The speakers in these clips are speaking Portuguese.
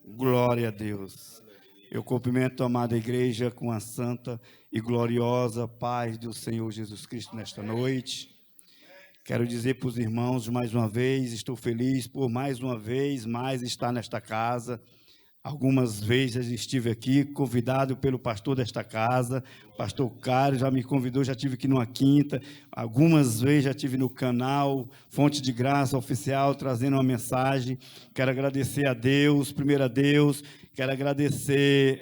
Glória a Deus. Eu cumprimento a amada igreja com a santa e gloriosa paz do Senhor Jesus Cristo nesta noite. Quero dizer para os irmãos, mais uma vez, estou feliz por mais uma vez mais estar nesta casa. Algumas vezes estive aqui, convidado pelo pastor desta casa, pastor Cário, já me convidou, já estive aqui numa quinta, algumas vezes já estive no canal Fonte de Graça Oficial, trazendo uma mensagem. Quero agradecer a Deus, primeiro a Deus, quero agradecer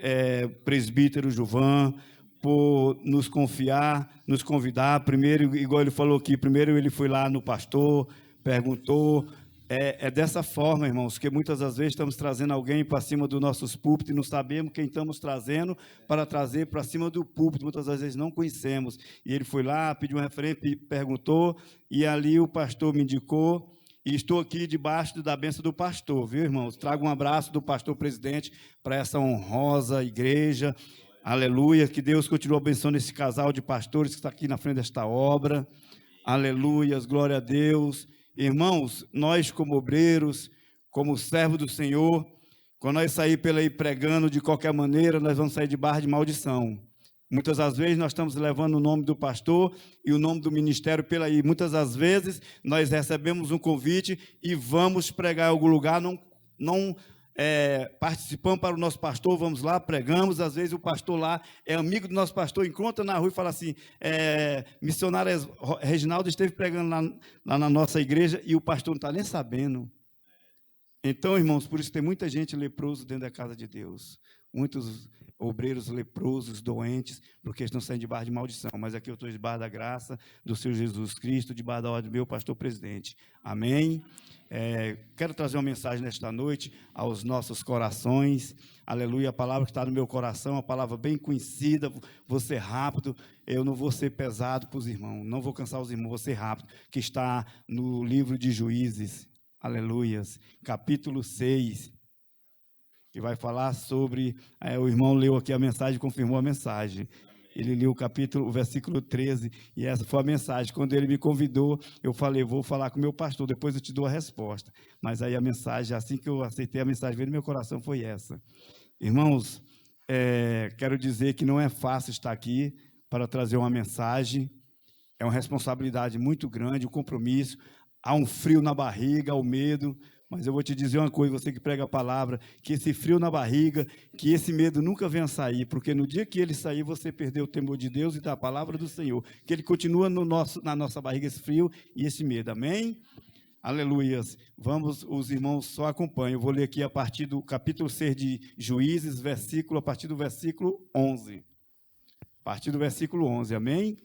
presbítero Juvan, por nos confiar, nos convidar. Primeiro, igual ele falou aqui, primeiro ele foi lá no pastor, perguntou. É dessa forma, irmãos, que muitas das vezes estamos trazendo alguém para cima dos nossos púlpitos e não sabemos quem estamos trazendo para trazer para cima do púlpito. Muitas das vezes não conhecemos. E ele foi lá, pediu uma referência, perguntou, e ali o pastor me indicou. E estou aqui debaixo da bênção do pastor, viu, irmãos? Trago um abraço do pastor presidente para essa honrosa igreja. Aleluia, que Deus continue abençoando esse casal de pastores que está aqui na frente desta obra. Aleluias, glória a Deus. Irmãos, nós como obreiros, como servos do Senhor, quando nós sair pela aí pregando de qualquer maneira, nós vamos sair de barra de maldição. Muitas das vezes nós estamos levando o nome do pastor e o nome do ministério pela aí. Muitas das vezes nós recebemos um convite e vamos pregar em algum lugar, não participamos para o nosso pastor, vamos lá, pregamos. Às vezes o pastor lá é amigo do nosso pastor, encontra na rua e fala assim, missionário Reginaldo esteve pregando lá na nossa igreja e o pastor não está nem sabendo. Então, irmãos, por isso tem muita gente leprosa dentro da casa de Deus, muitos obreiros leprosos, doentes, porque estão saindo debaixo de maldição. Mas aqui eu estou debaixo da graça do Senhor Jesus Cristo, debaixo da ordem do meu pastor presidente. Amém? Quero trazer uma mensagem nesta noite aos nossos corações. Aleluia, a palavra que está no meu coração, uma palavra bem conhecida. Vou ser rápido, eu não vou ser pesado para os irmãos, não vou cansar os irmãos, vou ser rápido, que está no livro de Juízes. Aleluias, capítulo 6, que vai falar sobre, o irmão leu aqui a mensagem, confirmou a mensagem, ele leu o versículo 13, e essa foi a mensagem. Quando ele me convidou, eu falei, vou falar com o meu pastor, depois eu te dou a resposta. Mas aí a mensagem, assim que eu aceitei a mensagem, veio no meu coração, foi essa. Irmãos, quero dizer que não é fácil estar aqui para trazer uma mensagem, é uma responsabilidade muito grande, um compromisso. Há um frio na barriga, há o medo, mas eu vou te dizer uma coisa, você que prega a palavra, que esse frio na barriga, que esse medo nunca venha sair, porque no dia que ele sair, você perdeu o temor de Deus e da palavra do Senhor, que ele continua na nossa barriga esse frio e esse medo, amém? Aleluias. Vamos, os irmãos só acompanham, eu vou ler aqui a partir do capítulo 6 de Juízes, a partir do versículo 11. A partir do versículo 11, amém?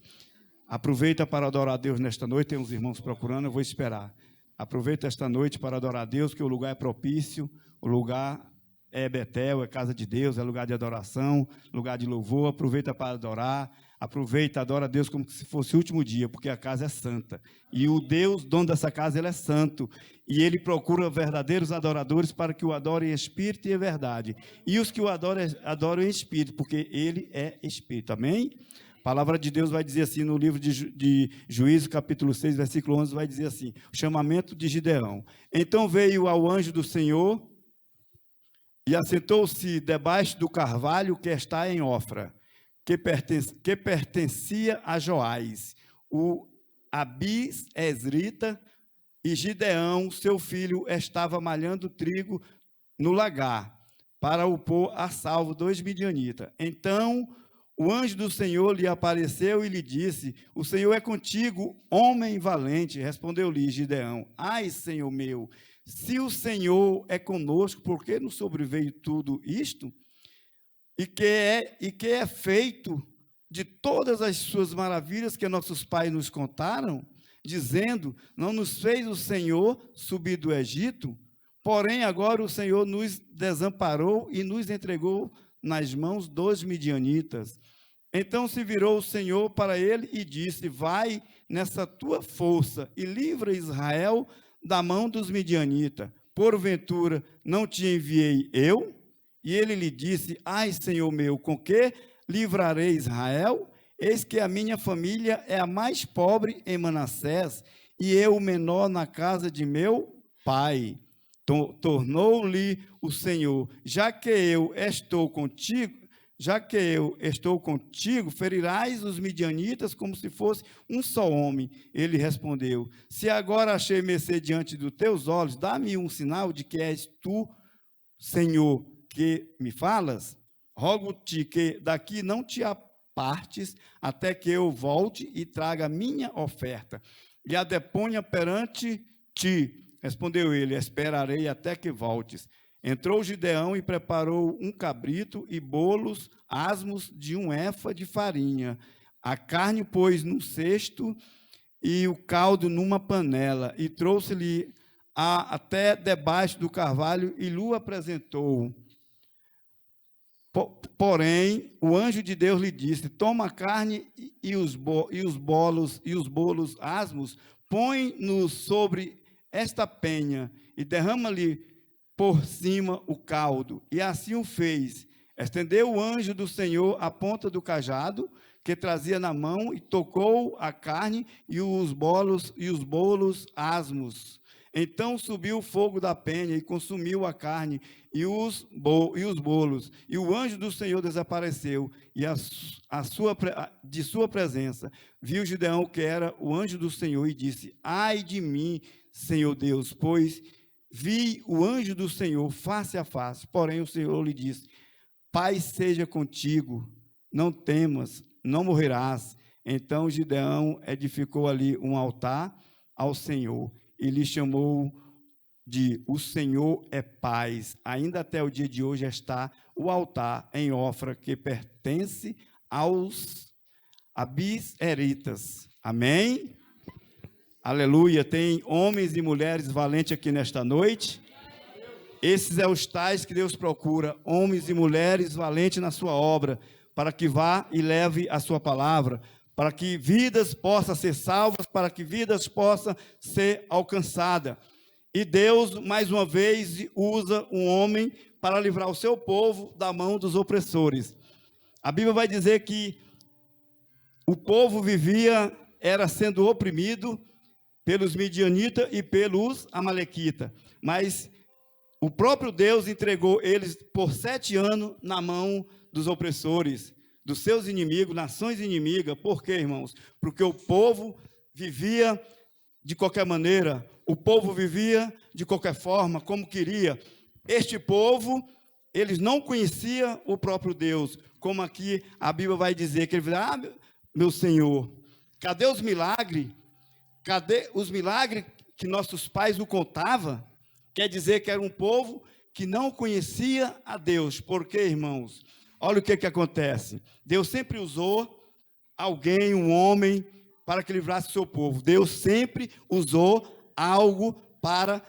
Aproveita para adorar a Deus nesta noite, tem uns irmãos procurando, eu vou esperar. Aproveita esta noite para adorar a Deus, porque o lugar é propício, o lugar é Betel, é casa de Deus, é lugar de adoração, lugar de louvor. Aproveita para adorar, adora a Deus como se fosse o último dia, porque a casa é santa. E o Deus, dono dessa casa, ele é santo, e ele procura verdadeiros adoradores para que o adorem em espírito e em verdade. E os que o adoram em espírito, porque ele é espírito, amém? A palavra de Deus vai dizer assim, no livro de Juízes, capítulo 6, versículo 11, vai dizer assim, o chamamento de Gideão. Então veio ao anjo do Senhor e assentou-se debaixo do carvalho que está em Ofra, que pertencia a Joás, o Abis-Esrita, e Gideão, seu filho, estava malhando trigo no lagar, para o pôr a salvo dos midianitas. Então o anjo do Senhor lhe apareceu e lhe disse, o Senhor é contigo, homem valente. Respondeu-lhe Gideão, ai, Senhor meu, se o Senhor é conosco, por que nos sobreveio tudo isto? E que é feito de todas as suas maravilhas que nossos pais nos contaram, dizendo, não nos fez o Senhor subir do Egito? Porém, agora o Senhor nos desamparou e nos entregou nas mãos dos midianitas. Então se virou o Senhor para ele e disse, vai nessa tua força e livra Israel da mão dos midianitas. Porventura não te enviei eu? E ele lhe disse, ai, Senhor meu, com que livrarei Israel? Eis que a minha família é a mais pobre em Manassés, e eu o menor na casa de meu pai. Tornou-lhe o Senhor: já que eu estou contigo, ferirás os midianitas como se fosse um só homem. Ele respondeu: se agora achei mercê diante dos teus olhos, dá-me um sinal de que és tu, Senhor, que me falas. Rogo-te que daqui não te apartes, até que eu volte e traga a minha oferta, e a deponha perante ti. Respondeu ele: esperarei até que voltes. Entrou Gideão e preparou um cabrito e bolos asmos de um efa de farinha. A carne pôs num cesto e o caldo numa panela, e trouxe-lhe até debaixo do carvalho e lhe apresentou. Porém, o anjo de Deus lhe disse: toma a carne e os bolos asmos, põe-nos sobre esta penha e derrama-lhe por cima o caldo. E assim o fez. Estendeu o anjo do Senhor a ponta do cajado que trazia na mão e tocou a carne e os bolos asmos. Então subiu o fogo da penha e consumiu a carne e os bolos. E o anjo do Senhor desapareceu e de sua presença. Viu Gideão que era o anjo do Senhor e disse: ai de mim, Senhor Deus, pois vi o anjo do Senhor face a face. Porém o Senhor lhe disse: paz seja contigo, não temas, não morrerás. Então Gideão edificou ali um altar ao Senhor e lhe chamou de O Senhor é Paz. Ainda até o dia de hoje está o altar em Ofra, que pertence aos abiseritas. Amém? Aleluia. Tem homens e mulheres valentes aqui nesta noite. Esses são os tais que Deus procura, homens e mulheres valentes na sua obra, para que vá e leve a sua palavra, para que vidas possam ser salvas, para que vidas possam ser alcançadas. E Deus, mais uma vez, usa um homem para livrar o seu povo da mão dos opressores. A Bíblia vai dizer que o povo era sendo oprimido pelos midianitas e pelos amalequitas, mas o próprio Deus entregou eles por 7 anos na mão dos opressores, dos seus inimigos, nações inimigas. Por quê, irmãos? Porque o povo vivia de qualquer maneira, o povo vivia de qualquer forma, como queria. Este povo, eles não conheciam o próprio Deus, como aqui a Bíblia vai dizer, que ele vai dizer: meu Senhor, cadê os milagres? Cadê os milagres que nossos pais o contavam? Quer dizer que era um povo que não conhecia a Deus. Por quê, irmãos? Olha o que acontece. Deus sempre usou alguém, um homem, para que livrasse o seu povo. Deus sempre usou algo para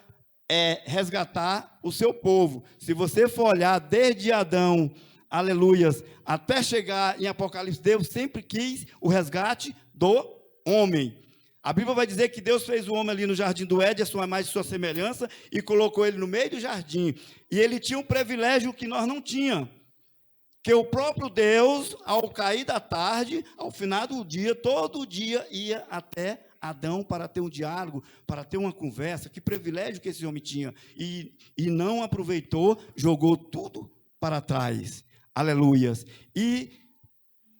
resgatar o seu povo. Se você for olhar desde Adão, aleluias, até chegar em Apocalipse, Deus sempre quis o resgate do homem. A Bíblia vai dizer que Deus fez o homem ali no jardim do Éden, a sua imagem e sua semelhança, e colocou ele no meio do jardim. E ele tinha um privilégio que nós não tínhamos, que o próprio Deus, ao cair da tarde, ao final do dia, todo dia ia até Adão para ter um diálogo, para ter uma conversa. Que privilégio que esse homem tinha. E não aproveitou, jogou tudo para trás. Aleluias. E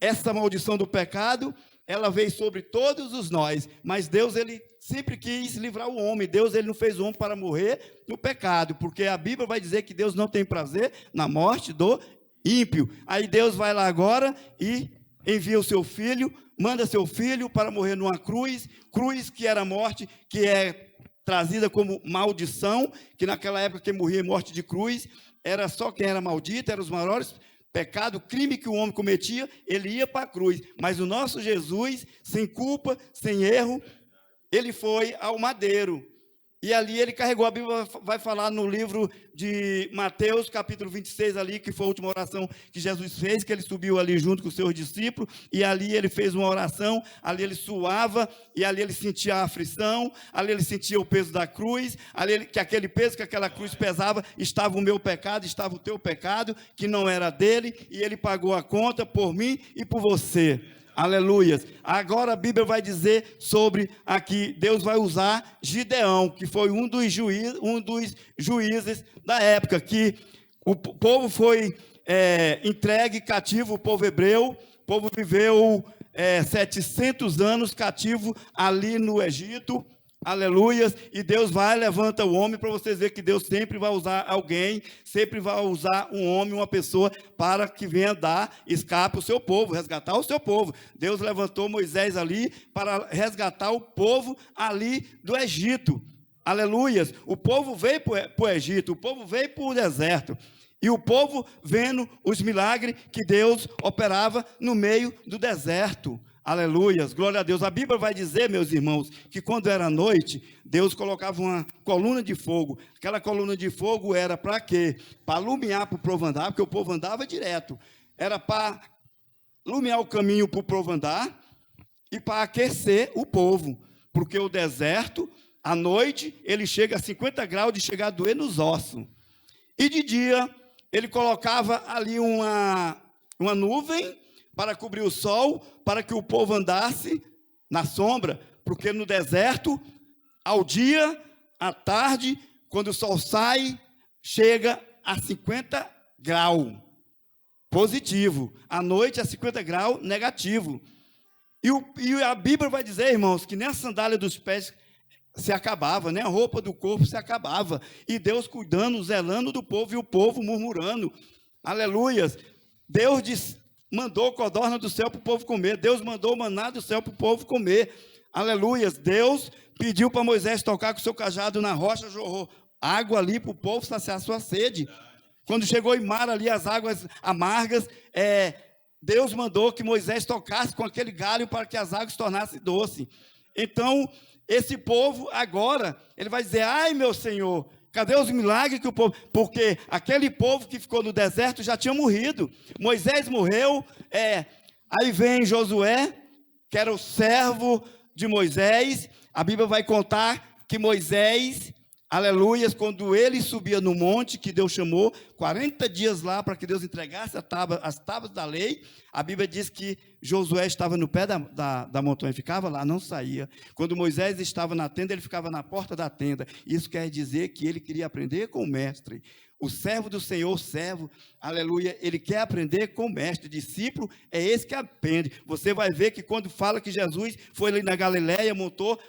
essa maldição do pecado, ela veio sobre todos os nós, mas Deus, ele sempre quis livrar o homem. Deus, ele não fez o homem para morrer no pecado, porque a Bíblia vai dizer que Deus não tem prazer na morte do ímpio. Aí Deus vai lá agora e envia o seu filho, manda seu filho para morrer numa cruz que era morte, que é trazida como maldição, que naquela época quem morria em morte de cruz, era só quem era maldito, eram os maiores pecado, crime que o homem cometia, ele ia para a cruz. Mas o nosso Jesus, sem culpa, sem erro, ele foi ao madeiro. E ali ele carregou, a Bíblia vai falar no livro de Mateus, capítulo 26, ali, que foi a última oração que Jesus fez, que ele subiu ali junto com os seus discípulos, e ali ele fez uma oração, ali ele suava, e ali ele sentia a aflição, ali ele sentia o peso da cruz, que aquele peso que aquela cruz pesava, estava o meu pecado, estava o teu pecado, que não era dele, e ele pagou a conta por mim e por você. Aleluias. Agora a Bíblia vai dizer sobre aqui, Deus vai usar Gideão, que foi um dos juízes da época, que o povo foi entregue cativo, o povo hebreu, o povo viveu 700 anos cativo ali no Egito. Aleluias, e Deus levanta o homem, para vocês verem que Deus sempre vai usar alguém, sempre vai usar um homem, uma pessoa, para que venha escape o seu povo, resgatar o seu povo. Deus levantou Moisés ali, para resgatar o povo ali do Egito. Aleluias, o povo veio para o Egito, o povo veio para o deserto, e o povo vendo os milagres que Deus operava no meio do deserto. Aleluias, glória a Deus. A Bíblia vai dizer, meus irmãos, que quando era noite, Deus colocava uma coluna de fogo. Aquela coluna de fogo era para quê? Para iluminar para o povo andar, porque o povo andava direto. Era para iluminar o caminho para o povo andar e para aquecer o povo. Porque o deserto, à noite, ele chega a 50 graus de chegar a doer nos ossos. E de dia, ele colocava ali uma nuvem para cobrir o sol, para que o povo andasse na sombra, porque no deserto, ao dia, à tarde, quando o sol sai, chega a 50 graus, positivo. À noite, a 50 graus, negativo. E a Bíblia vai dizer, irmãos, que nem a sandália dos pés se acabava, nem a roupa do corpo se acabava. E Deus cuidando, zelando do povo, e o povo murmurando. Aleluias. Deus mandou codorna do céu para o povo comer. Deus mandou maná do céu para o povo comer. Aleluias. Deus pediu para Moisés tocar com o seu cajado na rocha, jorrou água ali para o povo saciar a sua sede. Quando chegou em Mar ali, as águas amargas, Deus mandou que Moisés tocasse com aquele galho para que as águas se tornassem doces. Então, esse povo agora, ele vai dizer, ai meu Senhor, cadê os milagres que o povo... Porque aquele povo que ficou no deserto já tinha morrido. Moisés morreu, aí vem Josué, que era o servo de Moisés. A Bíblia vai contar que Moisés, aleluias, quando ele subia no monte, que Deus chamou, 40 dias lá para que Deus entregasse as tábuas da lei, a Bíblia diz que Josué estava no pé da montanha, ficava lá, não saía. Quando Moisés estava na tenda, ele ficava na porta da tenda. Isso quer dizer que ele queria aprender com o mestre. O servo do Senhor, servo, aleluia, ele quer aprender com o mestre. Discípulo é esse que aprende. Você vai ver que quando fala que Jesus foi ali na Galileia, montou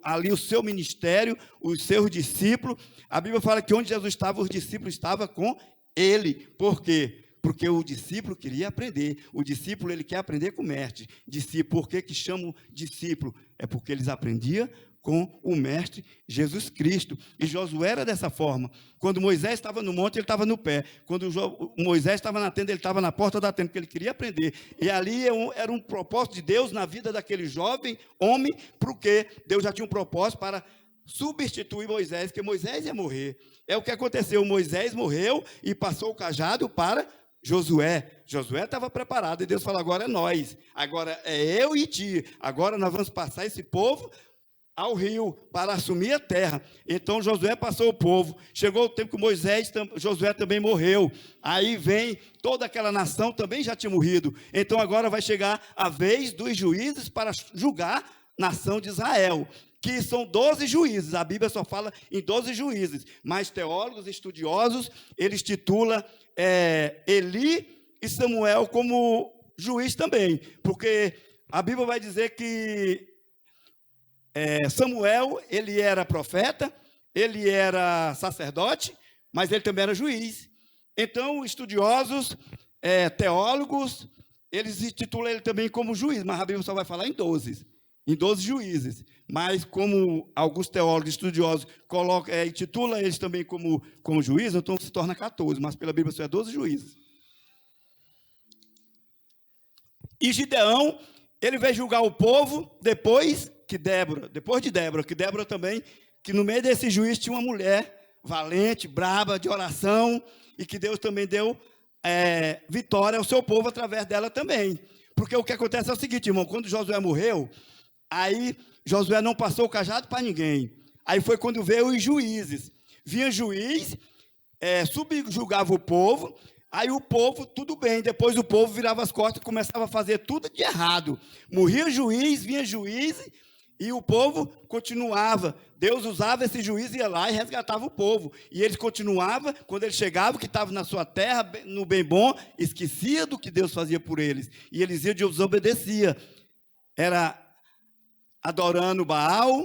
ali o seu ministério, os seus discípulos, a Bíblia fala que onde Jesus estava, os discípulos estavam com ele. Por quê? Porque o discípulo queria aprender. O discípulo, ele quer aprender com o mestre. Discípulo, por que chamam discípulo? É porque eles aprendiam com o mestre Jesus Cristo. E Josué era dessa forma. Quando Moisés estava no monte, ele estava no pé. Quando Moisés estava na tenda, ele estava na porta da tenda, porque ele queria aprender. E ali era um propósito de Deus na vida daquele jovem homem, porque Deus já tinha um propósito para substituir Moisés, porque Moisés ia morrer. É o que aconteceu. Moisés morreu e passou o cajado para Josué. Josué estava preparado e Deus falou, agora é nós. Agora é eu e ti. Agora nós vamos passar esse povo ao rio para assumir a terra. Então Josué passou o povo. Chegou o tempo que Josué também morreu. Aí vem toda aquela nação, também já tinha morrido. Então agora vai chegar a vez dos juízes para julgar a nação de Israel, que são 12 juízes. A Bíblia só fala em 12 juízes, mas teólogos, estudiosos, eles titulam Eli e Samuel como juiz também, porque a Bíblia vai dizer que Samuel, ele era profeta, ele era sacerdote, mas ele também era juiz. Então, estudiosos, teólogos, eles titulam ele também como juiz, mas a Bíblia só vai falar em 12 juízes. Mas como alguns teólogos estudiosos titulam eles também como juízes, então se torna 14, mas pela Bíblia só é 12 juízes. E Gideão, ele veio julgar o povo depois de Débora, que Débora também, que no meio desse juiz tinha uma mulher valente, braba, de oração, e que Deus também deu vitória ao seu povo através dela também. Porque o que acontece é o seguinte, irmão, quando Josué morreu, aí Josué não passou o cajado para ninguém. Aí foi quando veio os juízes. Vinha juiz, subjugava o povo, Aí o povo, tudo bem, depois o povo virava as costas e começava a fazer tudo de errado. Morria o juiz, vinha juiz, e o povo continuava. Deus usava esse juiz, ia lá e resgatava o povo. E eles continuavam, quando eles chegavam, que estavam na sua terra, no bem bom, esquecia do que Deus fazia por eles. E eles iam e desobedeciam. Era adorando Baal,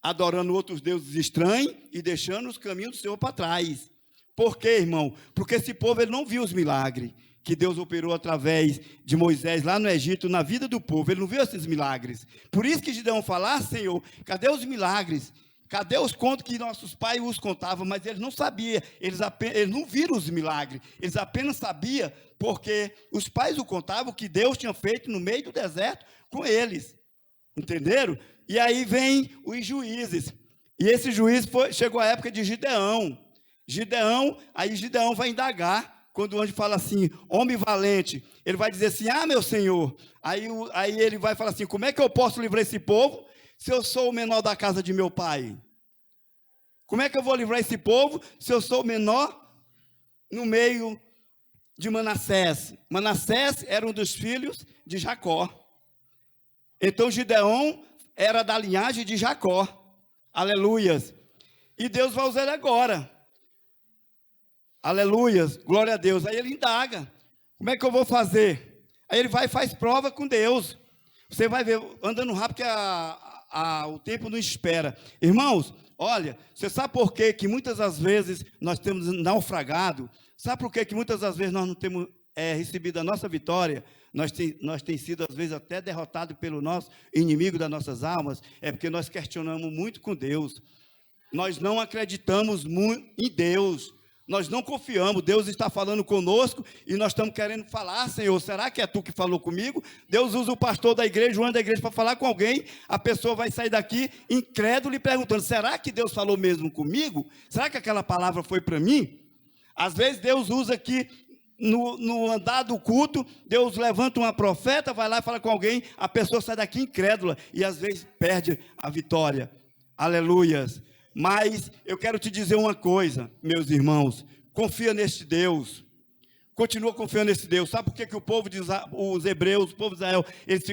adorando outros deuses estranhos e deixando os caminhos do Senhor para trás. Por quê, irmão? Porque esse povo ele não viu os milagres que Deus operou através de Moisés lá no Egito, na vida do povo. Ele não viu esses milagres. Por isso que Gideão fala: Senhor, cadê os milagres? Cadê os contos que nossos pais os contavam? Mas eles não sabiam, eles não viram os milagres. Eles apenas sabiam porque os pais o contavam que Deus tinha feito no meio do deserto com eles. Entenderam? E aí vem os juízes. E esse juiz chegou a época de Gideão. Gideão vai indagar. Quando o anjo fala assim, homem valente, ele vai dizer assim: meu senhor. Aí ele vai falar assim: como é que eu posso livrar esse povo se eu sou o menor da casa de meu pai? Como é que eu vou livrar esse povo se eu sou o menor no meio de Manassés? Manassés era um dos filhos de Jacó. Então Gideão era da linhagem de Jacó. Aleluias. E Deus vai usar ele agora. Aleluias, glória a Deus. Aí ele indaga: como é que eu vou fazer? Aí ele vai e faz prova com Deus. Você vai ver, andando rápido, que o tempo não espera. Irmãos, olha, você sabe por quê que muitas das vezes nós temos naufragado? Sabe por quê que muitas das vezes nós não temos recebido a nossa vitória? Nós tem sido, às vezes, até derrotado pelo nosso inimigo das nossas almas. É porque nós questionamos muito com Deus. Nós não acreditamos muito em Deus. Nós não confiamos. Deus está falando conosco e nós estamos querendo falar: Senhor, será que é tu que falou comigo? Deus usa o pastor da igreja, o anjo da igreja, para falar com alguém. A pessoa vai sair daqui incrédulo e perguntando: será que Deus falou mesmo comigo? Será que aquela palavra foi para mim? Às vezes Deus usa aqui no andar do culto, Deus levanta uma profeta, vai lá e fala com alguém, a pessoa sai daqui incrédula e às vezes perde a vitória. Aleluias. Mas eu quero te dizer uma coisa, meus irmãos: confia neste Deus, continua confiando nesse Deus. Sabe por que o povo, os hebreus, o povo de Israel, eles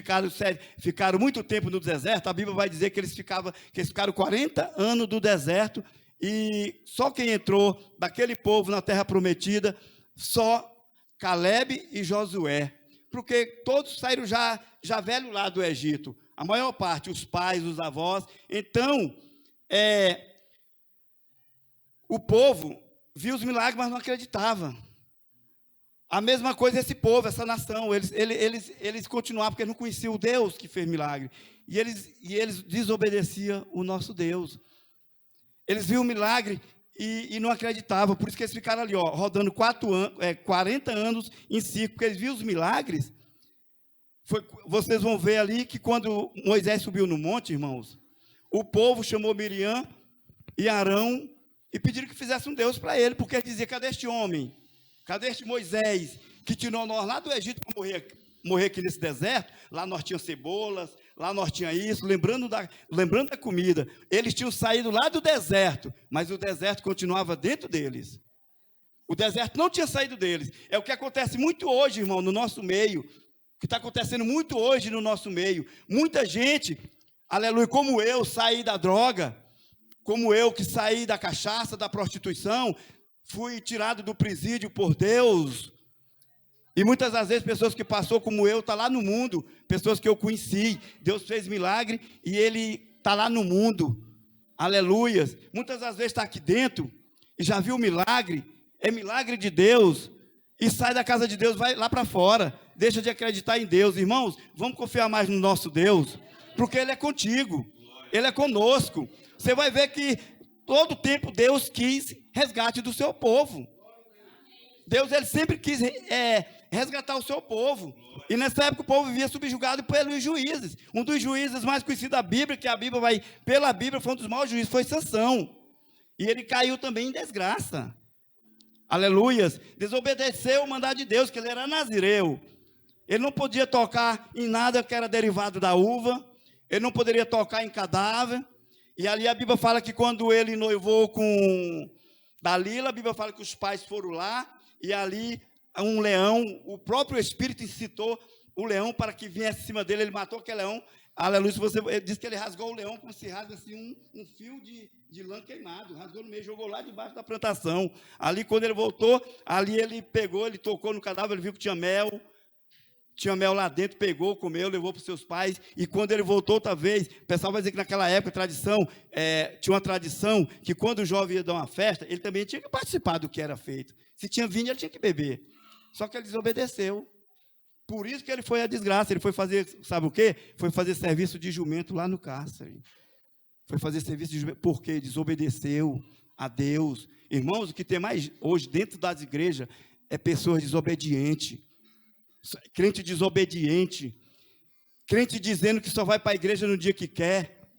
ficaram muito tempo no deserto? A Bíblia vai dizer que eles ficaram 40 anos no deserto, e só quem entrou daquele povo na terra prometida, só Caleb e Josué, porque todos saíram já velho lá do Egito, a maior parte, os pais, os avós. Então, o povo viu os milagres, mas não acreditava. A mesma coisa esse povo, essa nação, eles continuavam porque não conheciam o Deus que fez milagre. E eles desobedeciam o nosso Deus. Eles viam o milagre e não acreditavam. Por isso que eles ficaram ali, rodando 40 anos em círculo, porque eles viam os milagres. Vocês vão ver ali que quando Moisés subiu no monte, irmãos, o povo chamou Miriam e Arão e pediram que fizesse um Deus para ele, porque ele dizia: cadê este homem? Cadê este Moisés que tirou nós lá do Egito para morrer aqui nesse deserto? Lá nós tínhamos cebolas, lá nós tínhamos isso, lembrando da comida. Eles tinham saído lá do deserto, mas o deserto continuava dentro deles. O deserto não tinha saído deles. É o que acontece muito hoje, irmão, no nosso meio. O que está acontecendo muito hoje no nosso meio. Muita gente, aleluia, como eu, saí da droga, como eu que saí da cachaça, da prostituição, fui tirado do presídio por Deus. E muitas das vezes pessoas que passou como eu, estão lá no mundo, pessoas que eu conheci, Deus fez milagre e ele está lá no mundo, aleluias. Muitas das vezes está aqui dentro e já viu o milagre, é milagre de Deus, e sai da casa de Deus, vai lá para fora, deixa de acreditar em Deus. Irmãos, vamos confiar mais no nosso Deus, porque Ele é contigo, Ele é conosco. Você vai ver que todo tempo Deus quis resgate do seu povo. Deus, Ele sempre quis resgatar o seu povo. E nessa época o povo vivia subjugado pelos juízes. Um dos juízes mais conhecidos da Bíblia, que pela Bíblia foi um dos maiores juízes, foi Sansão. E ele caiu também em desgraça. Aleluias. Desobedeceu o mandado de Deus, que ele era nazireu. Ele não podia tocar em nada que era derivado da uva. Ele não poderia tocar em cadáver. E ali a Bíblia fala que quando ele noivou com Dalila, a Bíblia fala que os pais foram lá e ali um leão, o próprio Espírito incitou o leão para que viesse em cima dele, ele matou aquele leão, aleluia, ele disse que ele rasgou o leão como se rasga assim um fio de lã queimado, rasgou no meio, jogou lá debaixo da plantação. Ali quando ele voltou, ali ele pegou, ele tocou no cadáver, ele viu que tinha mel lá dentro, pegou, comeu, levou para os seus pais, e quando ele voltou outra vez, o pessoal vai dizer que naquela época, tinha uma tradição, que quando o jovem ia dar uma festa, ele também tinha que participar do que era feito. Se tinha vinho, ele tinha que beber. Só que ele desobedeceu. Por isso que ele foi à desgraça, ele foi fazer, sabe o quê? Foi fazer serviço de jumento lá no cárcere. Foi fazer serviço de jumento, porque desobedeceu a Deus. Irmãos, o que tem mais hoje dentro das igrejas é pessoas desobedientes. Crente desobediente, crente dizendo que só vai para a igreja no dia que quer,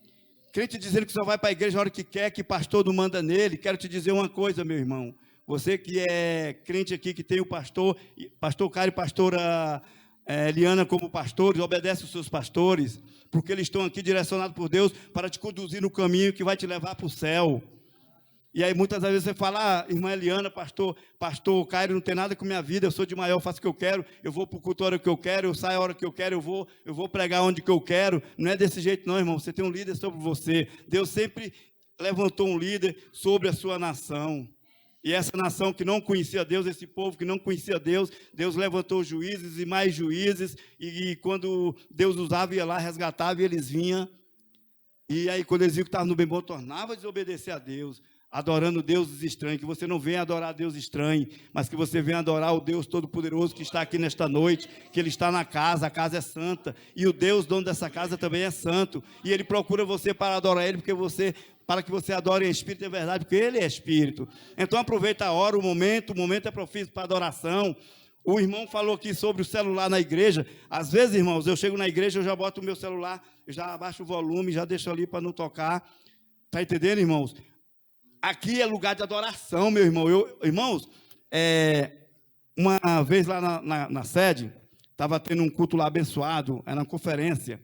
crente dizendo que só vai para a igreja na hora que quer, que pastor não manda nele. Quero te dizer uma coisa, meu irmão, você que é crente aqui, que tem o pastor Caio e pastora Eliana como pastores, obedece os seus pastores, porque eles estão aqui direcionados por Deus para te conduzir no caminho que vai te levar para o céu. E aí muitas vezes você fala, irmã Eliana, pastor Caio, não tem nada com minha vida, eu sou de maior, eu faço o que eu quero, eu vou para o culto a hora que eu quero, eu saio a hora que eu quero, eu vou pregar onde que eu quero. Não é desse jeito não, irmão, você tem um líder sobre você. Deus sempre levantou um líder sobre a sua nação. E essa nação que não conhecia Deus, esse povo que não conhecia Deus, Deus levantou juízes e mais juízes, e quando Deus usava, ia lá, resgatava, e eles vinham. E aí quando eles viam que estavam no bem bom, tornava a desobedecer a Deus, adorando deuses estranhos. Que você não venha adorar Deus estranho, mas que você venha adorar o Deus Todo-Poderoso que está aqui nesta noite, que Ele está na casa, a casa é santa, e o Deus, dono dessa casa, também é santo, e Ele procura você para adorar Ele, para que você adore em espírito e verdade, porque Ele é espírito. Então aproveita a hora, o momento é propício para adoração. O irmão falou aqui sobre o celular na igreja. Às vezes, irmãos, eu chego na igreja, eu já boto o meu celular, eu já abaixo o volume, já deixo ali para não tocar. Está entendendo, irmãos? Aqui é lugar de adoração, meu irmão. Irmãos, uma vez lá na sede, estava tendo um culto lá abençoado, era uma conferência,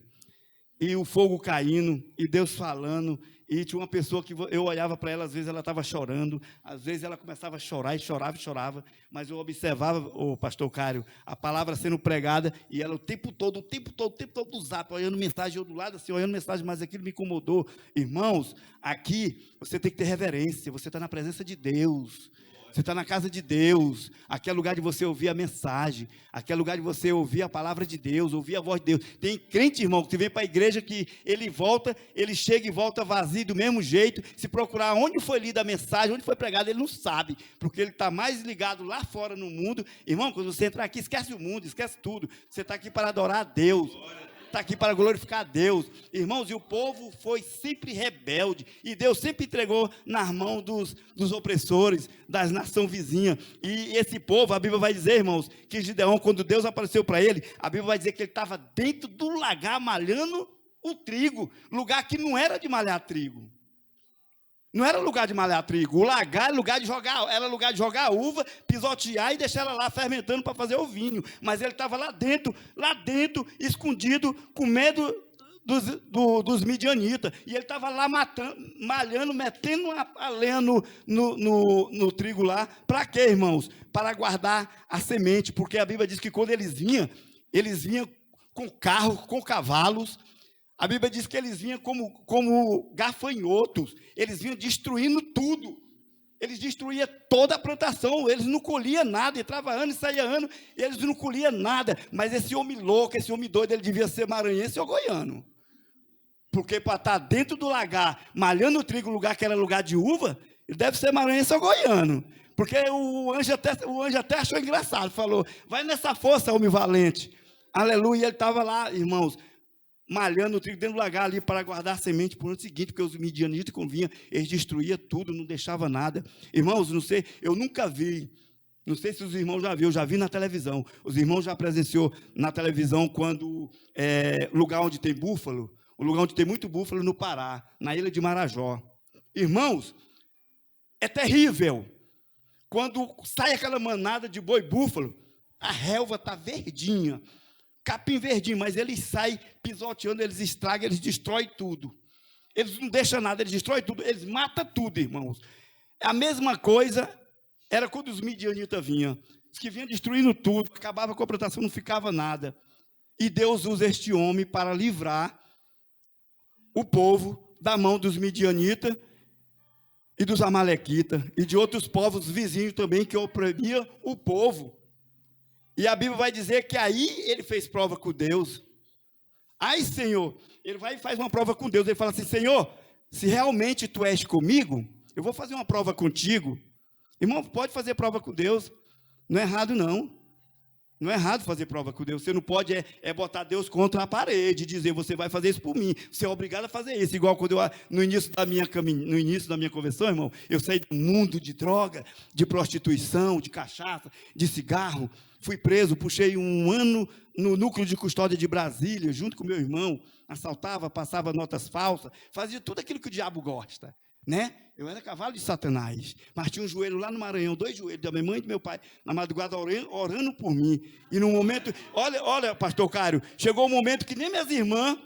e o fogo caindo, e Deus falando, e tinha uma pessoa que eu olhava para ela, às vezes ela estava chorando, às vezes ela começava a chorar, e chorava, mas eu observava, o pastor Cário, a palavra sendo pregada, e ela o tempo todo do zap, olhando mensagem, eu do lado assim, olhando mensagem, mas aquilo me incomodou. Irmãos, aqui você tem que ter reverência, você está na presença de Deus, você está na casa de Deus, aqui é lugar de você ouvir a mensagem, aqui é lugar de você ouvir a palavra de Deus, ouvir a voz de Deus. Tem crente, irmão, que vem para a igreja que ele chega e volta vazio do mesmo jeito. Se procurar onde foi lida a mensagem, onde foi pregado, ele não sabe, porque ele está mais ligado lá fora no mundo. Irmão, quando você entrar aqui, esquece o mundo, esquece tudo, você está aqui para adorar a Deus, está aqui para glorificar a Deus. Irmãos, e o povo foi sempre rebelde, e Deus sempre entregou nas mãos dos opressores, das nações vizinhas, e esse povo, a Bíblia vai dizer, irmãos, que Gideão, quando Deus apareceu para ele, a Bíblia vai dizer que ele estava dentro do lagar malhando o trigo, lugar que não era de malhar trigo. Não era lugar de malhar trigo, o lagar era lugar de jogar uva, pisotear e deixar ela lá fermentando para fazer o vinho. Mas ele estava lá dentro, escondido, com medo dos midianitas. E ele estava lá malhando, metendo a lenha no trigo lá. Para quê, irmãos? Para guardar a semente, porque a Bíblia diz que quando eles vinham com carros, com cavalos. A Bíblia diz que eles vinham como gafanhotos, eles vinham destruindo tudo, eles destruíam toda a plantação, eles não colhiam nada, entrava ano e saía ano, eles não colhiam nada. Mas esse homem louco, esse homem doido, ele devia ser maranhense ou goiano, porque para estar dentro do lagar, malhando o trigo, lugar que era lugar de uva, ele deve ser maranhense ou goiano, porque o anjo até achou engraçado, falou, vai nessa força, homem valente, aleluia. Ele estava lá, irmãos, malhando o trigo dentro do lagar ali para guardar a semente para o ano seguinte, porque os midianitas, quando vinham, eles destruíam tudo, não deixava nada. Irmãos, não sei, eu nunca vi, não sei se os irmãos já viram, eu já vi na televisão, os irmãos já presenciou na televisão quando, lugar onde tem búfalo, o lugar onde tem muito búfalo no Pará, na ilha de Marajó. Irmãos, é terrível, quando sai aquela manada de boi búfalo, a relva está verdinha, capim verdinho, mas eles saem pisoteando, eles estragam, eles destroem tudo. Eles não deixam nada, eles destroem tudo, eles matam tudo, irmãos. É a mesma coisa era quando os midianitas vinham. Os que vinham destruindo tudo, acabava com a plantação, não ficava nada. E Deus usa este homem para livrar o povo da mão dos midianitas e dos amalequitas e de outros povos vizinhos também que oprimiam o povo. E a Bíblia vai dizer que aí ele fez prova com Deus. Ai, Senhor, ele vai e faz uma prova com Deus. Ele fala assim: Senhor, se realmente tu és comigo, eu vou fazer uma prova contigo. Irmão, pode fazer prova com Deus. Não é errado, não. Não é errado fazer prova com Deus. Você não pode botar Deus contra a parede e dizer: você vai fazer isso por mim. Você é obrigado a fazer isso. Igual quando no início da minha conversão, irmão, eu saí do mundo de droga, de prostituição, de cachaça, de cigarro. Fui preso, puxei um ano no núcleo de custódia de Brasília, junto com meu irmão. Assaltava, passava notas falsas, fazia tudo aquilo que o diabo gosta, né? Eu era cavalo de Satanás, mas tinha um joelho lá no Maranhão, 2 joelhos da minha mãe e do meu pai, na madrugada orando por mim. E no momento, olha, pastor Cário, chegou um momento que nem minhas irmãs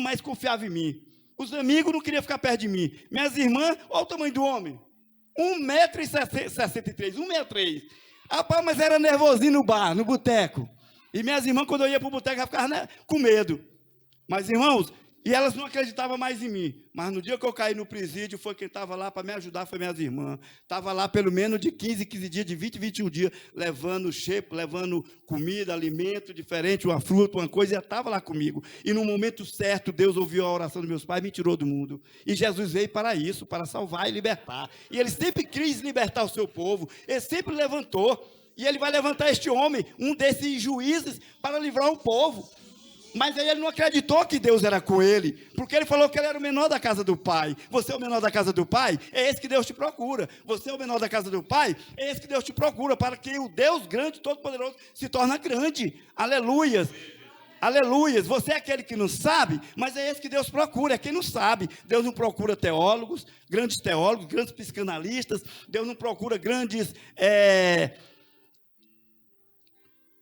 mais confiavam em mim. Os amigos não queriam ficar perto de mim. Minhas irmãs, olha o tamanho do homem, 1,63 m, 1,63 m. Rapaz, mas era nervosinho no bar, no boteco. E minhas irmãs, quando eu ia para o boteco, ficavam com medo. Mas, irmãos, e elas não acreditavam mais em mim. Mas no dia que eu caí no presídio, foi quem estava lá para me ajudar, foi minhas irmãs. Estava lá pelo menos de 15 dias, de 20, 21 dias, levando shape, levando comida, alimento diferente, uma fruta, uma coisa, e estava lá comigo. E no momento certo, Deus ouviu a oração dos meus pais e me tirou do mundo. E Jesus veio para isso, para salvar e libertar. E ele sempre quis libertar o seu povo, ele sempre levantou. E ele vai levantar este homem, um desses juízes, para livrar o povo. Mas aí ele não acreditou que Deus era com ele, porque ele falou que ele era o menor da casa do Pai. Você é o menor da casa do Pai? É esse que Deus te procura. Você é o menor da casa do Pai? É esse que Deus te procura, para que o Deus grande, todo-poderoso, se torne grande. Aleluias. Aleluias. Você é aquele que não sabe, mas é esse que Deus procura, é quem não sabe. Deus não procura teólogos, grandes psicanalistas. Deus não procura grandes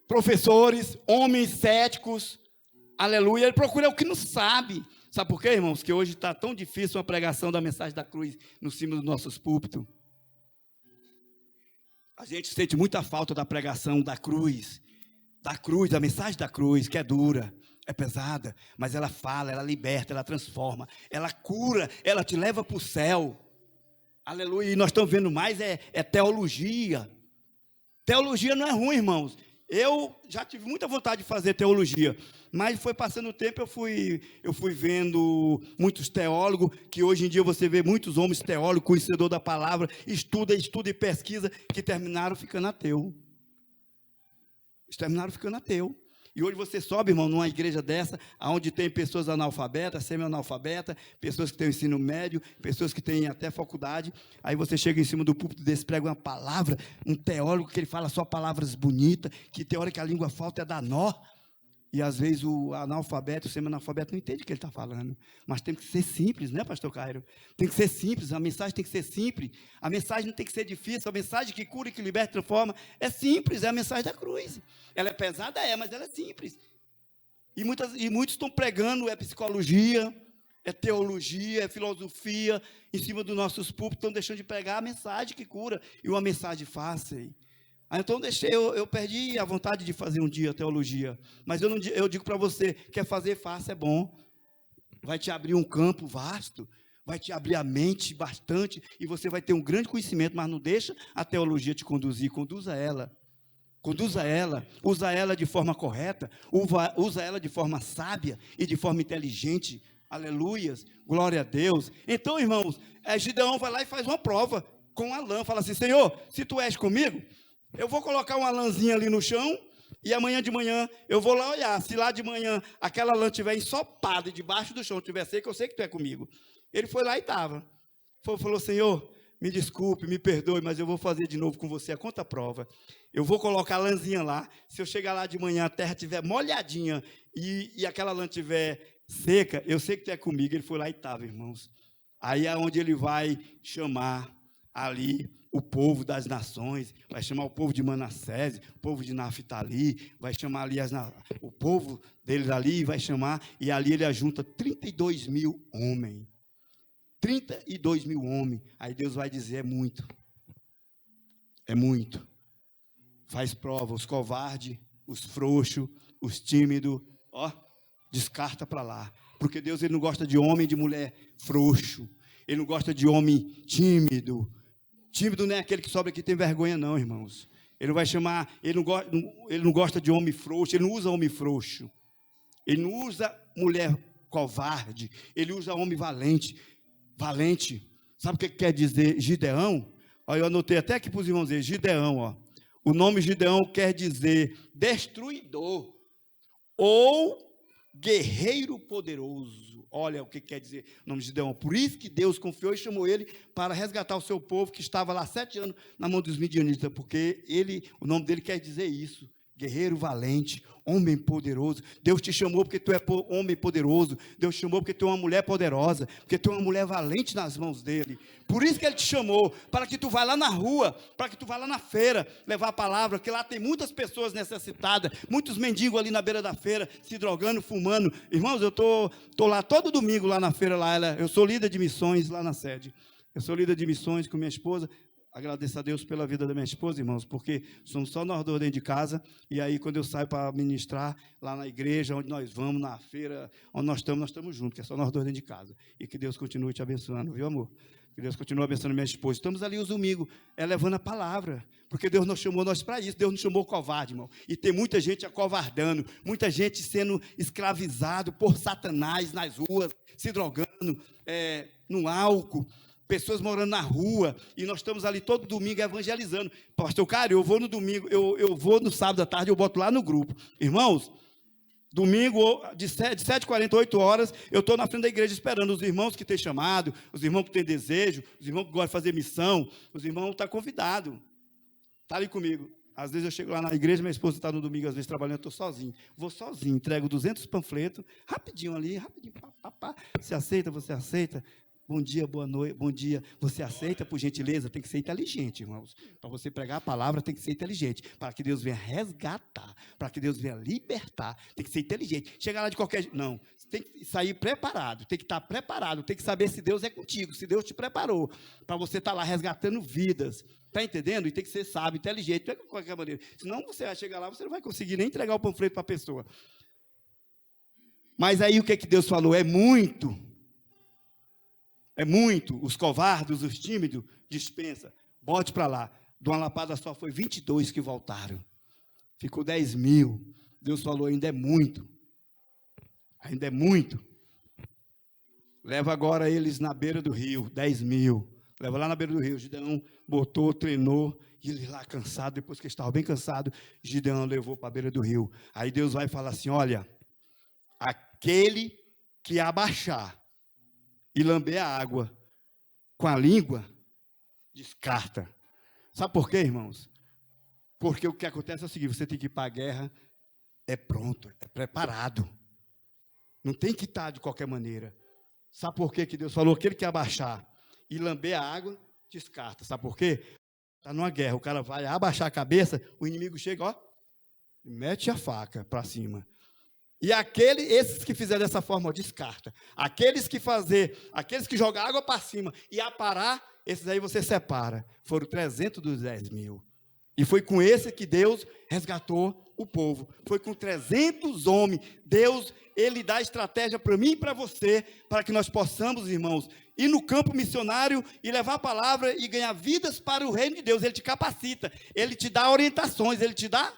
professores, homens céticos. Aleluia, ele procura o que não sabe. Sabe por quê, irmãos? Que hoje está tão difícil uma pregação da mensagem da cruz no cima dos nossos púlpitos. A gente sente muita falta da pregação da cruz, da mensagem da cruz, que é dura, é pesada, mas ela fala, ela liberta, ela transforma, ela cura, ela te leva para o céu. Aleluia, e nós estamos vendo mais teologia. Teologia não é ruim, irmãos. Eu já tive muita vontade de fazer teologia, mas foi passando o tempo, eu fui vendo muitos teólogos, que hoje em dia você vê muitos homens teólogos, conhecedor da palavra, estuda e pesquisa, que terminaram ficando ateu. E hoje você sobe, irmão, numa igreja dessa, onde tem pessoas analfabetas, semi-analfabetas, pessoas que têm ensino médio, pessoas que têm até faculdade. Aí você chega em cima do púlpito desse, prega uma palavra, um teólogo que ele fala só palavras bonitas, que tem hora que a língua falta é dar nó. E às vezes o analfabeto, o semi-analfabeto não entende o que ele está falando. Mas tem que ser simples, né, pastor Cairo? Tem que ser simples, a mensagem tem que ser simples. A mensagem não tem que ser difícil, a mensagem que cura, que liberta, transforma, é simples, é a mensagem da cruz. Ela é pesada, mas ela é simples. E muitos estão pregando, psicologia, teologia, filosofia, em cima dos nossos púlpitos, estão deixando de pregar a mensagem que cura, e uma mensagem fácil. Então eu perdi a vontade de fazer um dia teologia, mas eu digo para você, quer fazer fácil, é bom, vai te abrir um campo vasto, vai te abrir a mente bastante, e você vai ter um grande conhecimento, mas não deixa a teologia te conduzir, conduza ela, usa ela de forma correta, usa ela de forma sábia e de forma inteligente. Aleluias, glória a Deus. Então, irmãos, Gideão vai lá e faz uma prova com a lã, fala assim: Senhor, se tu és comigo, eu vou colocar uma lãzinha ali no chão, e amanhã de manhã eu vou lá olhar. Se lá de manhã aquela lã estiver ensopada e debaixo do chão estiver seca, eu sei que tu é comigo. Ele foi lá e estava. Falou: Senhor, me desculpe, me perdoe, mas eu vou fazer de novo com você a conta prova. Eu vou colocar a lãzinha lá. Se eu chegar lá de manhã, a terra estiver molhadinha e aquela lã estiver seca, eu sei que tu é comigo. Ele foi lá e estava, irmãos. Aí é onde ele vai chamar ali o povo das nações, vai chamar o povo de Manassés, o povo de Naftali, vai chamar ali o povo deles ali, vai chamar, e ali ele ajunta 32 mil homens. 32 mil homens. Aí Deus vai dizer: é muito. É muito. Faz prova, os covardes, os frouxos, os tímidos, ó, descarta para lá. Porque Deus, ele não gosta de homem e de mulher frouxo. Ele não gosta de homem tímido. Tímido não é aquele que sobra aqui e tem vergonha, não, irmãos. Ele não vai chamar, ele não gosta de homem frouxo, ele não usa homem frouxo. Ele não usa mulher covarde, ele usa homem valente. Valente. Sabe o que quer dizer Gideão? Olha, eu anotei até aqui para os irmãos dizer, Gideão, ó. O nome Gideão quer dizer destruidor ou guerreiro poderoso. Olha o que quer dizer o nome de Gideão. Por isso que Deus confiou e chamou ele para resgatar o seu povo que estava lá 7 anos na mão dos midianitas, porque o nome dele quer dizer isso. Guerreiro valente, homem poderoso. Deus te chamou porque tu é homem poderoso. Deus te chamou porque tu é uma mulher poderosa, porque tu é uma mulher valente nas mãos dele. Por isso que ele te chamou, para que tu vá lá na rua, para que tu vá lá na feira, levar a palavra, que lá tem muitas pessoas necessitadas, muitos mendigos ali na beira da feira, se drogando, fumando. Irmãos, eu tô lá todo domingo lá na feira, eu sou líder de missões lá na sede. Eu sou líder de missões com minha esposa. Agradeço a Deus pela vida da minha esposa, irmãos, porque somos só nós dois dentro de casa, e aí quando eu saio para ministrar lá na igreja, onde nós vamos, na feira, onde nós estamos juntos, que é só nós dois dentro de casa. E que Deus continue te abençoando, viu, amor? Que Deus continue abençoando minha esposa. Estamos ali os domingos, levando a palavra, porque Deus nos chamou nós para isso. Deus nos chamou covarde, irmão. E tem muita gente acovardando, muita gente sendo escravizado por Satanás nas ruas, se drogando, no álcool. Pessoas morando na rua, e nós estamos ali todo domingo evangelizando. Pastor Cário, eu vou no domingo, eu vou no sábado à tarde, eu boto lá no grupo. Irmãos, domingo, de 7h40, 8 horas, eu estou na frente da igreja esperando os irmãos que têm chamado, os irmãos que têm desejo, os irmãos que gostam de fazer missão, os irmãos estão convidados. Está ali comigo. Às vezes eu chego lá na igreja, minha esposa está no domingo, às vezes trabalhando, eu estou sozinho. Vou sozinho, entrego 200 panfletos, rapidinho ali, rapidinho, pá. Você aceita, você aceita? Bom dia, boa noite, bom dia. Você aceita, por gentileza? Tem que ser inteligente, irmãos. Para você pregar a palavra, tem que ser inteligente. Para que Deus venha resgatar, para que Deus venha libertar, tem que ser inteligente. Chegar lá de qualquer jeito, não. Tem que sair preparado, tem que estar preparado, tem que saber se Deus é contigo, se Deus te preparou, para você estar lá resgatando vidas. Está entendendo? E tem que ser sábio, inteligente, de qualquer maneira. Senão você vai chegar lá, você não vai conseguir nem entregar o panfleto para a pessoa. Mas aí o que é que Deus falou? É muito, os covardes, os tímidos, dispensa, bote para lá. De uma lapada só foi 22 que voltaram, ficou 10.000, Deus falou, ainda é muito, leva agora eles na beira do rio, 10.000, leva lá na beira do rio, Gideão botou, treinou, e ele lá cansado, depois que estava bem cansado, Gideão levou para a beira do rio, aí Deus vai falar assim, olha, aquele que abaixar, e lamber a água com a língua, descarta. Sabe por quê, irmãos? Porque o que acontece é o seguinte, você tem que ir para a guerra, é pronto, é preparado. Não tem que estar de qualquer maneira. Sabe por quê que Deus falou? Aquele que abaixar e lamber a água, descarta. Sabe por quê? Está numa guerra, o cara vai abaixar a cabeça, o inimigo chega, ó, e mete a faca para cima. E esses que fizerem dessa forma, descarta. Aqueles que jogam água para cima e aparar, esses aí você separa. Foram 300 dos 10.000. E foi com esse que Deus resgatou o povo. Foi com 300 homens. Deus, ele dá estratégia para mim e para você, para que nós possamos, irmãos, ir no campo missionário e levar a palavra e ganhar vidas para o reino de Deus. Ele te capacita, ele te dá orientações, ele te dá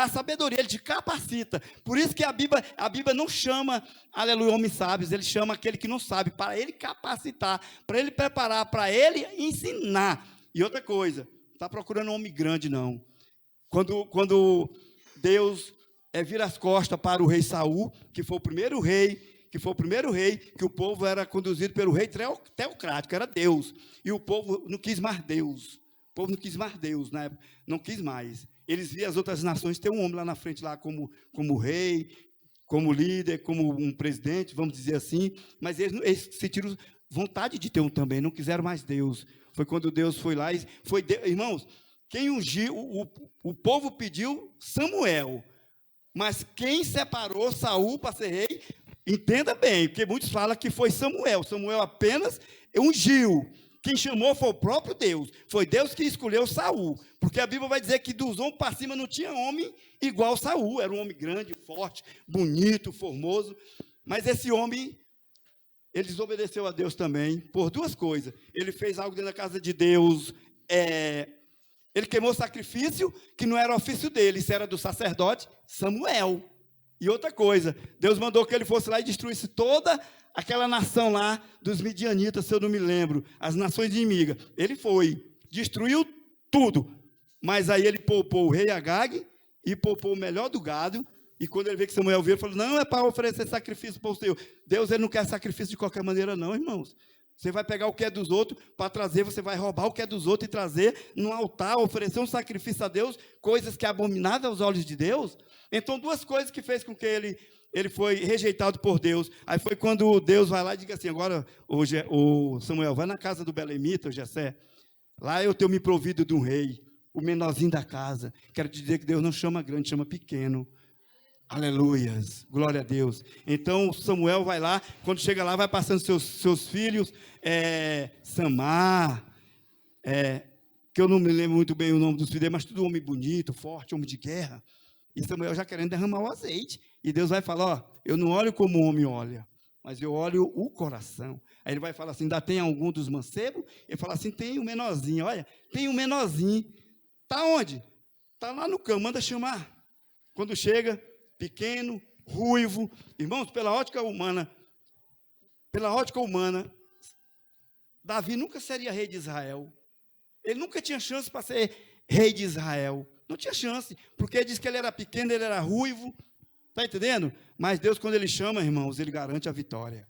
a sabedoria, ele te capacita. Por isso que a Bíblia não chama, aleluia, homens sábios, ele chama aquele que não sabe, para ele capacitar, para ele preparar, para ele ensinar. E outra coisa, não está procurando um homem grande, não. Quando Deus vira as costas para o rei Saul, que foi o primeiro rei, que o povo era conduzido pelo rei teocrático, era Deus, e o povo não quis mais Deus, né? Não quis mais, eles viam as outras nações ter um homem lá na frente, lá como rei, como líder, como um presidente, vamos dizer assim, mas eles sentiram vontade de ter um também, não quiseram mais Deus. Foi quando Deus foi lá, irmãos, quem ungiu, o povo pediu Samuel, mas quem separou Saul para ser rei, entenda bem, porque muitos falam que foi Samuel apenas ungiu, Quem chamou foi o próprio Deus. Foi Deus que escolheu Saul. Porque a Bíblia vai dizer que dos homens para cima não tinha homem igual Saul. Era um homem grande, forte, bonito, formoso. Mas esse homem, ele desobedeceu a Deus também por duas coisas. Ele fez algo dentro da casa de Deus. Ele queimou sacrifício que não era ofício dele. Isso era do sacerdote Samuel. E outra coisa, Deus mandou que ele fosse lá e destruísse toda aquela nação lá dos midianitas, se eu não me lembro, as nações inimigas. Ele foi, destruiu tudo, mas aí ele poupou o rei Agag e poupou o melhor do gado, e quando ele vê que Samuel veio, ele falou, não é para oferecer sacrifício para o Senhor. Deus, ele não quer sacrifício de qualquer maneira não, irmãos. Você vai pegar o que é dos outros para trazer, você vai roubar o que é dos outros e trazer no altar, oferecer um sacrifício a Deus, coisas que é abominável aos olhos de Deus. Então, duas coisas que fez com que ele foi rejeitado por Deus. Aí foi quando Deus vai lá e diz assim, agora, o Samuel, vai na casa do belemita, o Jessé, lá eu tenho me provido de um rei, o menorzinho da casa. Quero te dizer que Deus não chama grande, chama pequeno. Aleluias, glória a Deus. Então, Samuel vai lá, quando chega lá, vai passando seus filhos, Samar, que eu não me lembro muito bem o nome dos filhos, mas tudo homem bonito, forte, homem de guerra. E Samuel já querendo derramar o azeite. E Deus vai falar, ó, eu não olho como o homem olha, mas eu olho o coração. Aí ele vai falar assim, ainda tem algum dos mancebos? Ele fala assim, tem um menorzinho, olha, tem um menorzinho. Está onde? Está lá no campo, manda chamar. Quando chega, pequeno, ruivo. Irmãos, pela ótica humana, Davi nunca seria rei de Israel. Ele nunca tinha chance para ser rei de Israel. Não tinha chance, porque ele disse que ele era pequeno, ele era ruivo, está entendendo? Mas Deus, quando ele chama, irmãos, ele garante a vitória.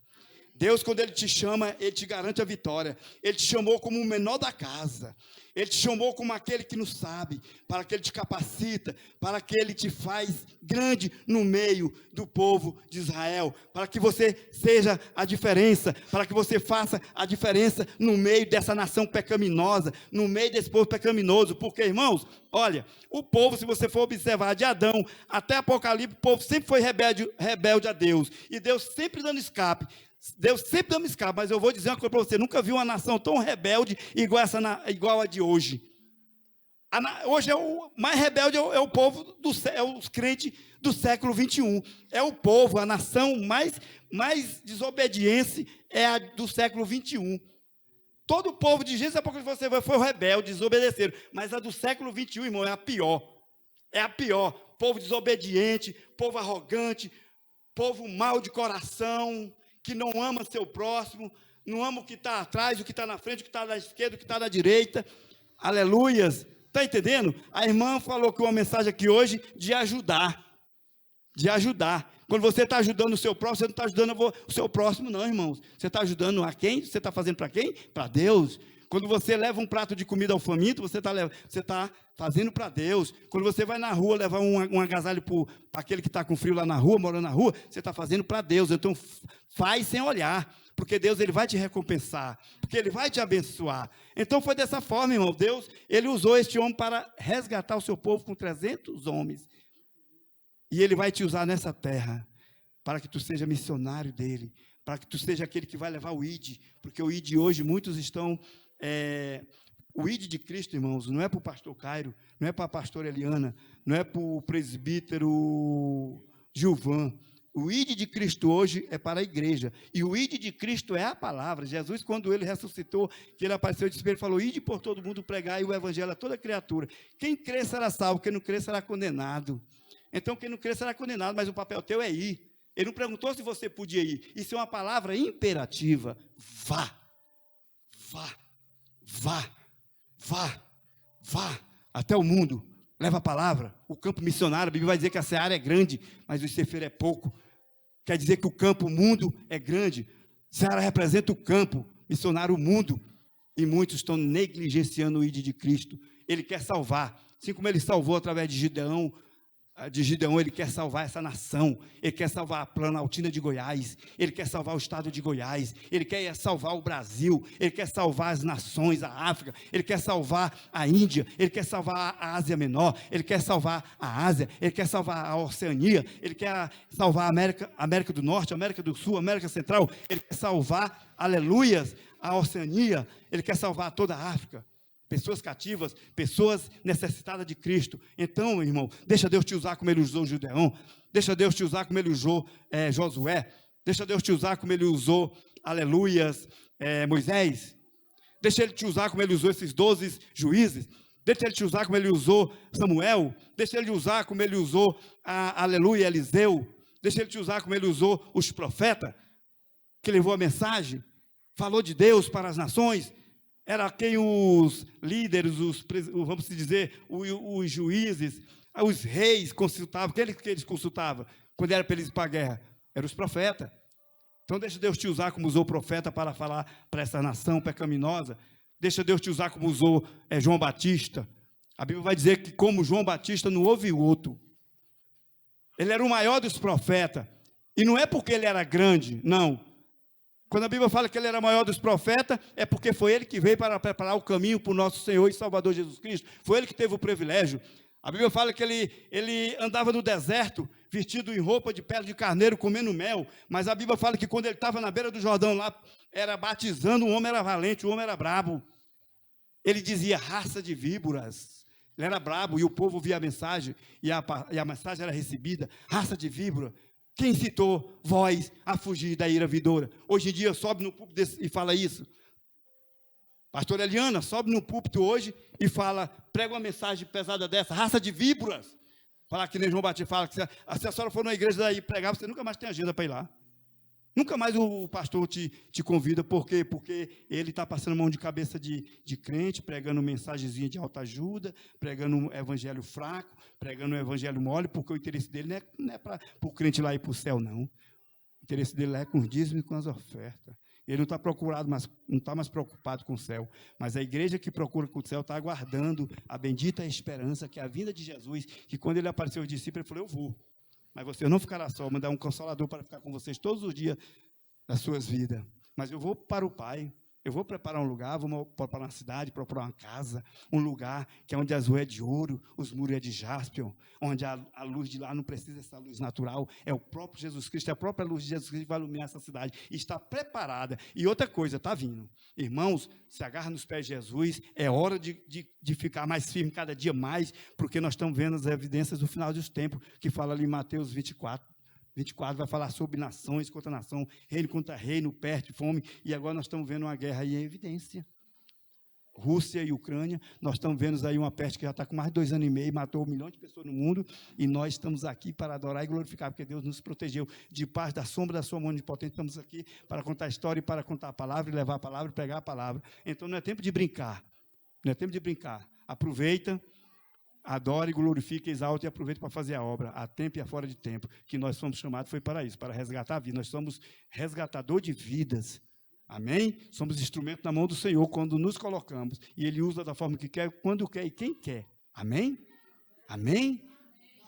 Deus, quando ele te chama, ele te garante a vitória. Ele te chamou como o menor da casa. Ele te chamou como aquele que não sabe, para que ele te capacita, para que ele te faz grande no meio do povo de Israel, para que você seja a diferença, para que você faça a diferença no meio dessa nação pecaminosa, no meio desse povo pecaminoso, porque, irmãos, olha, o povo, se você for observar de Adão até Apocalipse, o povo sempre foi rebelde a Deus, e Deus sempre dando escape. Deus sempre dá uma escapa, mas eu vou dizer uma coisa para você, nunca vi uma nação tão rebelde igual a de hoje. Hoje o mais rebelde é o povo, os crentes do século 21. É o povo, a nação mais desobediente é a do século 21. Todo o povo de Gênesis, porque você foi rebelde, desobedeceram. Mas a do século 21, irmão, é a pior. É a pior. Povo desobediente, povo arrogante, povo mau de coração, que não ama seu próximo, não ama o que está atrás, o que está na frente, o que está na esquerda, o que está na direita. Aleluias. Está entendendo? A irmã falou que uma mensagem aqui hoje de ajudar. De ajudar. Quando você está ajudando o seu próximo, você não está ajudando o seu próximo, não, irmãos. Você está ajudando a quem? Você está fazendo para quem? Para Deus. Quando você leva um prato de comida ao faminto, você está fazendo para Deus. Quando você vai na rua levar um agasalho para aquele que está com frio lá na rua, morando na rua, você está fazendo para Deus. Então, faz sem olhar, porque Deus ele vai te recompensar, porque Ele vai te abençoar. Então, foi dessa forma, irmão. Deus, Ele usou este homem para resgatar o seu povo com 300 homens. E Ele vai te usar nessa terra, para que tu seja missionário dEle, para que tu seja aquele que vai levar o ID, porque o ID hoje, muitos estão... o ID de Cristo, irmãos, não é para o pastor Cairo, não é para a pastora Eliana, não é para o presbítero Gilvan. O ID de Cristo hoje é para a igreja, e o ID de Cristo é a palavra. Jesus, quando ele ressuscitou, que ele apareceu de espelho, falou, ide por todo mundo pregar e o evangelho a toda criatura. Quem crê será salvo, quem não crê será condenado. Então, quem não crê será condenado, mas o papel teu é ir. Ele não perguntou se você podia ir, isso é uma palavra imperativa. Vá, vá. Vá até o mundo, leva a palavra. O campo missionário, a Bíblia vai dizer que a seara é grande, mas o ceifeiro é pouco. Quer dizer que o campo, o mundo é grande. Seara representa o campo, missionário o mundo, e muitos estão negligenciando o ID de Cristo. Ele quer salvar, assim como ele salvou através de Gideão, de Gideão, ele quer salvar essa nação, ele quer salvar a Planaltina de Goiás, ele quer salvar o estado de Goiás, ele quer salvar o Brasil, ele quer salvar as nações, a África, ele quer salvar a Índia, ele quer salvar a Ásia Menor, ele quer salvar a Ásia, ele quer salvar a Oceania, ele quer salvar a América do Norte, a América do Sul, a América Central, ele quer salvar, aleluias, a Oceania, ele quer salvar toda a África. Pessoas cativas, pessoas necessitadas de Cristo. Então, meu irmão, deixa Deus te usar como Ele usou Gideão, deixa Deus te usar como Ele usou Josué, deixa Deus te usar como Ele usou, aleluias, Moisés, deixa Ele te usar como Ele usou esses 12 juízes, deixa Ele te usar como Ele usou Samuel, deixa Ele usar como Ele usou, aleluia, Eliseu, deixa Ele te usar como Ele usou os profetas, que levou a mensagem, falou de Deus para as nações. Era quem os líderes, vamos dizer, os juízes, os reis consultavam. Quem que eles consultavam quando era para eles ir para a guerra? Eram os profetas. Então deixa Deus te usar como usou o profeta para falar para essa nação pecaminosa. Deixa Deus te usar como usou João Batista. A Bíblia vai dizer que como João Batista não houve outro. Ele era o maior dos profetas. E não é porque ele era grande, não. Quando a Bíblia fala que ele era maior dos profetas, é porque foi ele que veio para preparar o caminho para o nosso Senhor e Salvador Jesus Cristo. Foi ele que teve o privilégio. A Bíblia fala que ele andava no deserto, vestido em roupa de pele de carneiro, comendo mel. Mas a Bíblia fala que quando ele estava na beira do Jordão, lá, era batizando, o homem era valente, o homem era brabo. Ele dizia, raça de víboras. Ele era brabo e o povo via a mensagem, e a mensagem era recebida, raça de víbora. Quem citou vós a fugir da ira vindoura? Hoje em dia sobe no púlpito e fala isso. Pastor Eliana sobe no púlpito hoje e fala, prega uma mensagem pesada dessa, raça de víboras. Falar que nem João Batista fala, que se a senhora for na igreja daí pregar, você nunca mais tem agenda para ir lá. Nunca mais o pastor te convida, por quê? Porque ele está passando mão de cabeça de crente, pregando mensagenzinha de autoajuda, pregando um evangelho fraco, pregando um evangelho mole, porque o interesse dele não é para o crente lá ir para o céu, não. O interesse dele lá é com os dízimos e com as ofertas. Ele não está não está mais preocupado com o céu, mas a igreja que procura com o céu está aguardando a bendita esperança, que é a vinda de Jesus, que quando ele apareceu aos discípulos, ele falou, eu vou. Mas você não ficará só, mandar um consolador para ficar com vocês todos os dias das suas vidas. Mas eu vou para o Pai, eu vou preparar um lugar, vou para uma cidade, procurar uma casa, um lugar que é onde as ruas é de ouro, os muros é de jaspe, onde a luz de lá não precisa dessa luz natural, é o próprio Jesus Cristo, é a própria luz de Jesus Cristo que vai iluminar essa cidade, e está preparada. E outra coisa, está vindo. Irmãos, se agarra nos pés de Jesus, é hora de ficar mais firme cada dia mais, porque nós estamos vendo as evidências do final dos tempos, que fala ali em Mateus 24 vai falar sobre nações contra nação, reino contra reino, peste, fome, e agora nós estamos vendo uma guerra aí em evidência. Rússia e Ucrânia, nós estamos vendo aí uma peste que já está com mais de 2 anos e meio, matou 1 milhão de pessoas no mundo, e nós estamos aqui para adorar e glorificar, porque Deus nos protegeu de paz da sombra da sua mão onipotente. Estamos aqui para contar a história e para contar a palavra, e levar a palavra e pregar a palavra. Então não é tempo de brincar, não é tempo de brincar. Aproveita, adore, glorifique, exalte e aproveite para fazer a obra, a tempo e a fora de tempo, que nós fomos chamados, foi para isso, para resgatar a vida. Nós somos resgatador de vidas, amém? Somos instrumento na mão do Senhor, quando nos colocamos, e Ele usa da forma que quer, quando quer e quem quer, amém? Amém?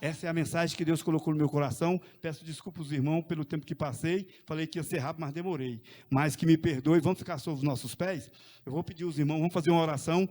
Essa é a mensagem que Deus colocou no meu coração. Peço desculpa aos irmãos pelo tempo que passei, falei que ia ser rápido, mas demorei, mas que me perdoe. Vamos ficar sobre os nossos pés? Eu vou pedir aos irmãos, vamos fazer uma oração.